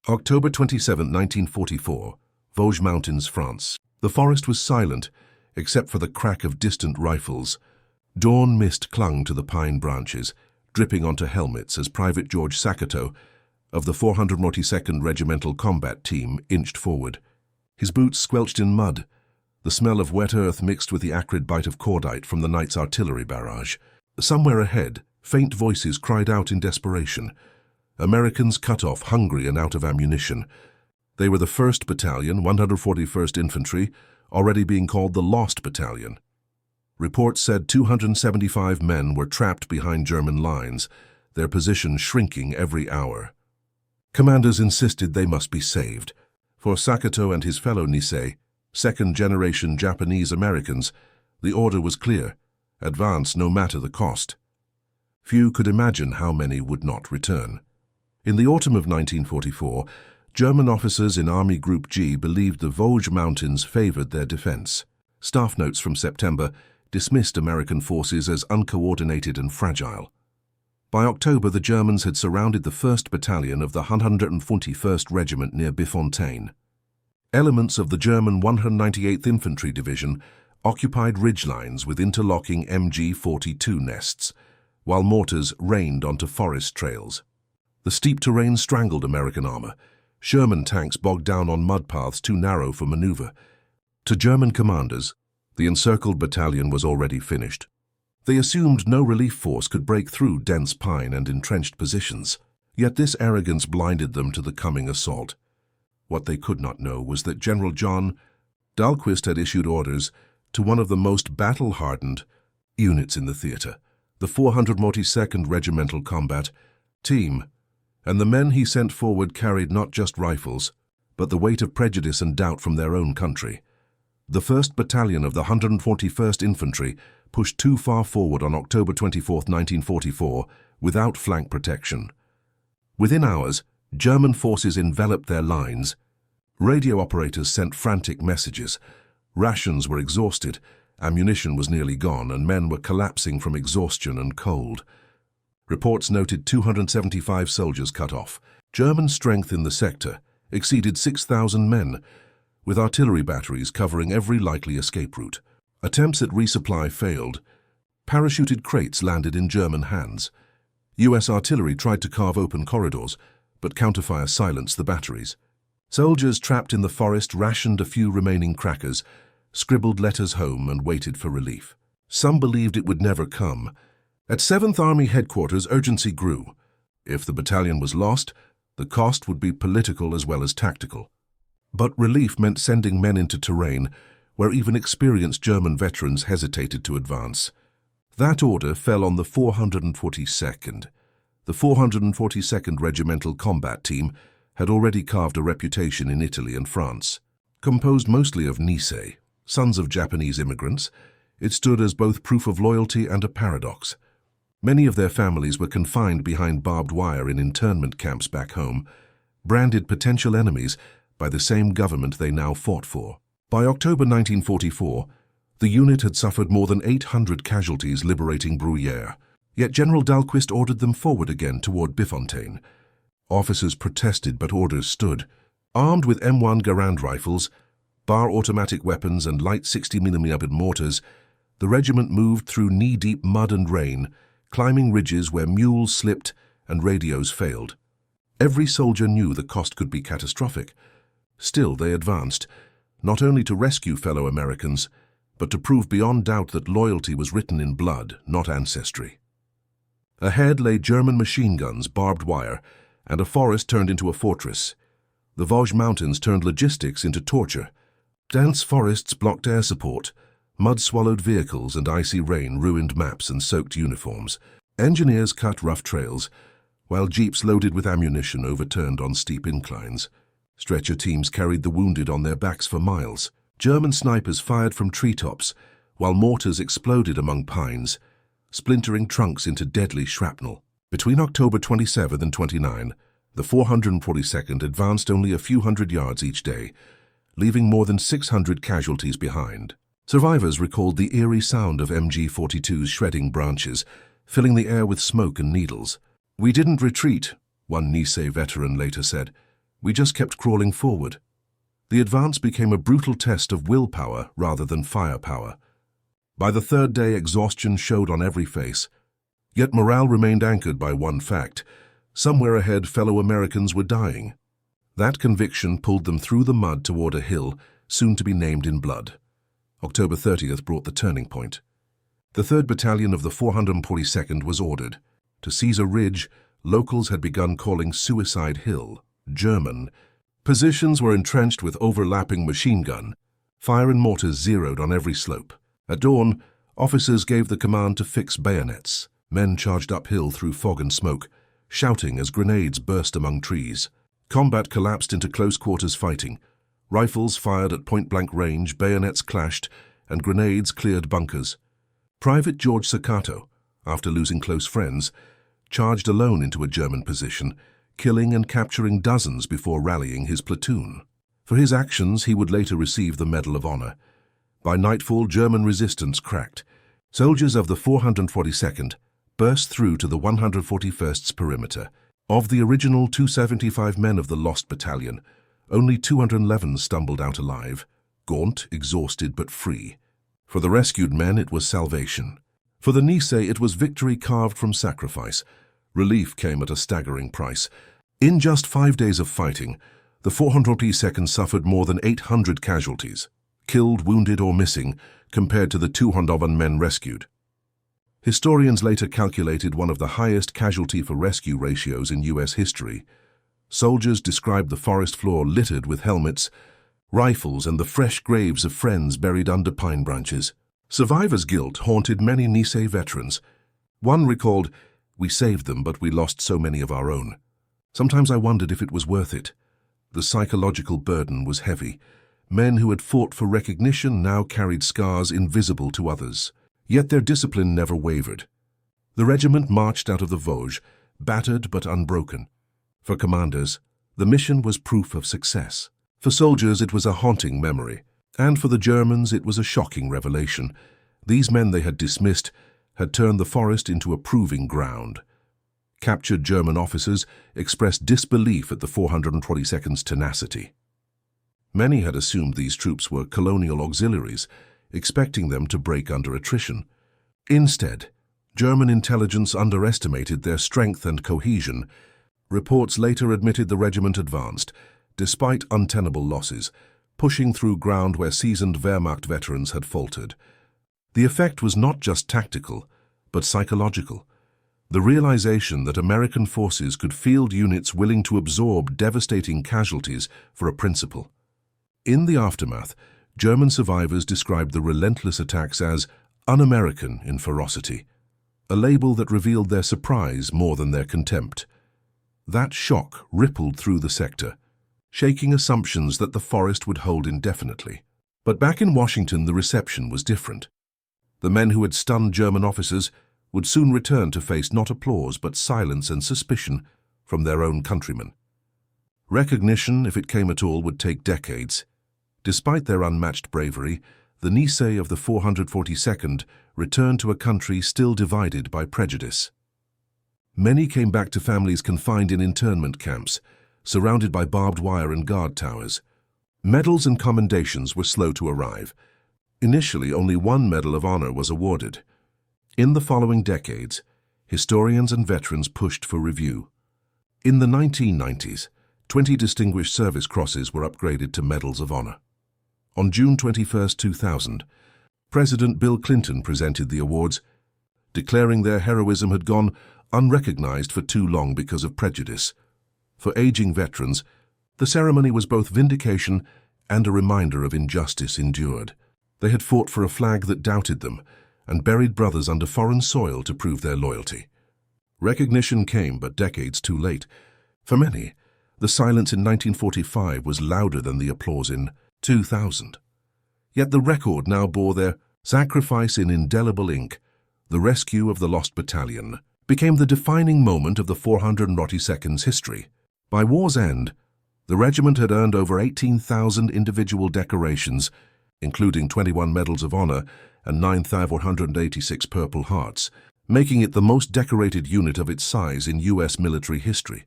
October 27, 1944, Vosges Mountains, France. The forest was silent, except for the crack of distant rifles. Dawn mist clung to the pine branches, dripping onto helmets as Private George Sakato of the 442nd Regimental Combat Team inched forward. His boots squelched in mud, the smell of wet earth mixed with the acrid bite of cordite from the night's artillery barrage. Somewhere ahead, faint voices cried out in desperation. Americans cut off, hungry and out of ammunition. They were the 1st Battalion, 141st Infantry, already being called the Lost Battalion. Reports said 275 men were trapped behind German lines, their position shrinking every hour. Commanders insisted they must be saved. For Sakato and his fellow Nisei, second-generation Japanese Americans, the order was clear: advance no matter the cost. Few could imagine how many would not return. In the autumn of 1944, German officers in Army Group G believed the Vosges Mountains favored their defense. Staff notes from September dismissed American forces as uncoordinated and fragile. By October, the Germans had surrounded the 1st Battalion of the 141st Regiment near Bifontaine. Elements of the German 198th Infantry Division occupied ridgelines with interlocking MG-42 nests, while mortars rained onto forest trails. The steep terrain strangled American armor. Sherman tanks bogged down on mud paths too narrow for maneuver. To German commanders, the encircled battalion was already finished. They assumed no relief force could break through dense pine and entrenched positions. Yet this arrogance blinded them to the coming assault. What they could not know was that General John Dahlquist had issued orders to one of the most battle-hardened units in the theater, the 442nd Regimental Combat Team, and the men he sent forward carried not just rifles, but the weight of prejudice and doubt from their own country. The 1st Battalion of the 141st Infantry pushed too far forward on October 24, 1944, without flank protection. Within hours, German forces enveloped their lines. Radio operators sent frantic messages. Rations were exhausted, ammunition was nearly gone, and men were collapsing from exhaustion and cold. Reports noted 275 soldiers cut off. German strength in the sector exceeded 6,000 men, with artillery batteries covering every likely escape route. Attempts at resupply failed. Parachuted crates landed in German hands. U.S. artillery tried to carve open corridors, but counterfire silenced the batteries. Soldiers trapped in the forest rationed a few remaining crackers, scribbled letters home, and waited for relief. Some believed it would never come. At 7th Army headquarters, urgency grew. If the battalion was lost, the cost would be political as well as tactical. But relief meant sending men into terrain where even experienced German veterans hesitated to advance. That order fell on the 442nd. The 442nd Regimental Combat Team had already carved a reputation in Italy and France. Composed mostly of Nisei, sons of Japanese immigrants, it stood as both proof of loyalty and a paradox. Many of their families were confined behind barbed wire in internment camps back home, branded potential enemies by the same government they now fought for. By October 1944, the unit had suffered more than 800 casualties liberating Bruyères, yet General Dahlquist ordered them forward again toward Bifontaine. Officers protested, but orders stood. Armed with M1 Garand rifles, bar automatic weapons and light 60mm mortars, the regiment moved through knee-deep mud and rain, climbing ridges where mules slipped and radios failed. Every soldier knew the cost could be catastrophic. Still, they advanced, not only to rescue fellow Americans, but to prove beyond doubt that loyalty was written in blood, not ancestry. Ahead lay German machine guns, barbed wire, and a forest turned into a fortress. The Vosges Mountains turned logistics into torture. Dense forests blocked air support. Mud swallowed vehicles and icy rain ruined maps and soaked uniforms. Engineers cut rough trails, while jeeps loaded with ammunition overturned on steep inclines. Stretcher teams carried the wounded on their backs for miles. German snipers fired from treetops, while mortars exploded among pines, splintering trunks into deadly shrapnel. Between October 27 and 29, the 442nd advanced only a few hundred yards each day, leaving more than 600 casualties behind. Survivors recalled the eerie sound of MG-42's shredding branches, filling the air with smoke and needles. "We didn't retreat," one Nisei veteran later said. We just kept crawling forward. The advance became a brutal test of willpower rather than firepower. By the third day, exhaustion showed on every face. Yet morale remained anchored by one fact: somewhere ahead, fellow Americans were dying. That conviction pulled them through the mud toward a hill, soon to be named in blood. October 30th brought the turning point. The 3rd Battalion of the 442nd was ordered. To seize a ridge locals had begun calling Suicide Hill, German. Positions were entrenched with overlapping machine gun. Fire and mortars zeroed on every slope. At dawn, officers gave the command to fix bayonets. Men charged uphill through fog and smoke, shouting as grenades burst among trees. Combat collapsed into close-quarters fighting. Rifles fired at point-blank range, bayonets clashed, and grenades cleared bunkers. Private George Sakato, after losing close friends, charged alone into a German position, killing and capturing dozens before rallying his platoon. For his actions, he would later receive the Medal of Honor. By nightfall, German resistance cracked. Soldiers of the 442nd burst through to the 141st's perimeter. Of the original 275 men of the lost battalion, only 211 stumbled out alive, gaunt, exhausted but free. For the rescued men, it was salvation. For the Nisei, it was victory carved from sacrifice. Relief came at a staggering price. In just 5 days of fighting, the 442nd suffered more than 800 casualties, killed, wounded or missing, compared to the 200 men rescued. Historians later calculated one of the highest casualty for rescue ratios in U.S. history. Soldiers described the forest floor littered with helmets, rifles, and the fresh graves of friends buried under pine branches. Survivor's guilt haunted many Nisei veterans. One recalled, "We saved them, but we lost so many of our own. Sometimes I wondered if it was worth it." The psychological burden was heavy. Men who had fought for recognition now carried scars invisible to others. Yet their discipline never wavered. The regiment marched out of the Vosges, battered but unbroken. For commanders, the mission was proof of success. For soldiers, it was a haunting memory. And for the Germans, it was a shocking revelation. These men they had dismissed had turned the forest into a proving ground. Captured German officers expressed disbelief at the 442nd's tenacity. Many had assumed these troops were colonial auxiliaries, expecting them to break under attrition. Instead, German intelligence underestimated their strength and cohesion. Reports later admitted the regiment advanced, despite untenable losses, pushing through ground where seasoned Wehrmacht veterans had faltered. The effect was not just tactical, but psychological. The realization that American forces could field units willing to absorb devastating casualties for a principle. In the aftermath, German survivors described the relentless attacks as un-American in ferocity, a label that revealed their surprise more than their contempt. That shock rippled through the sector, shaking assumptions that the forest would hold indefinitely. But back in Washington, the reception was different. The men who had stunned German officers would soon return to face not applause but silence and suspicion from their own countrymen. Recognition, if it came at all, would take decades. Despite their unmatched bravery, the Nisei of the 442nd returned to a country still divided by prejudice. Many came back to families confined in internment camps, surrounded by barbed wire and guard towers. Medals and commendations were slow to arrive. Initially, only one Medal of Honor was awarded. In the following decades, historians and veterans pushed for review. In the 1990s, 20 Distinguished Service Crosses were upgraded to Medals of Honor. On June 21, 2000, President Bill Clinton presented the awards, declaring their heroism had gone unrecognized for too long because of prejudice. For aging veterans, the ceremony was both vindication and a reminder of injustice endured. They had fought for a flag that doubted them and buried brothers under foreign soil to prove their loyalty. Recognition came, but decades too late. For many, the silence in 1945 was louder than the applause in 2000. Yet the record now bore their sacrifice in indelible ink. The rescue of the lost battalion became the defining moment of the 442nd's history. By war's end, the regiment had earned over 18,000 individual decorations, including 21 Medals of Honor and 9,486 Purple Hearts, making it the most decorated unit of its size in U.S. military history.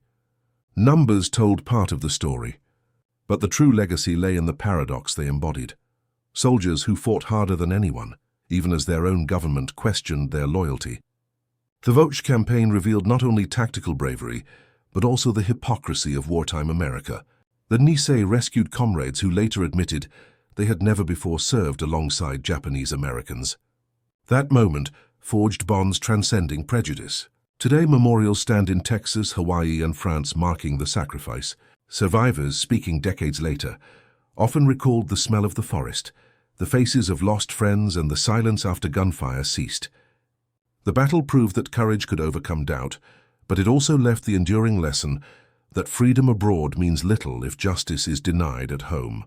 Numbers told part of the story, but the true legacy lay in the paradox they embodied. Soldiers who fought harder than anyone, even as their own government questioned their loyalty. The Vosges campaign revealed not only tactical bravery, but also the hypocrisy of wartime America. The Nisei rescued comrades who later admitted they had never before served alongside Japanese Americans. That moment forged bonds transcending prejudice. Today, memorials stand in Texas, Hawaii, and France marking the sacrifice. Survivors, speaking decades later, often recalled the smell of the forest, the faces of lost friends, and the silence after gunfire ceased. The battle proved that courage could overcome doubt, but it also left the enduring lesson that freedom abroad means little if justice is denied at home.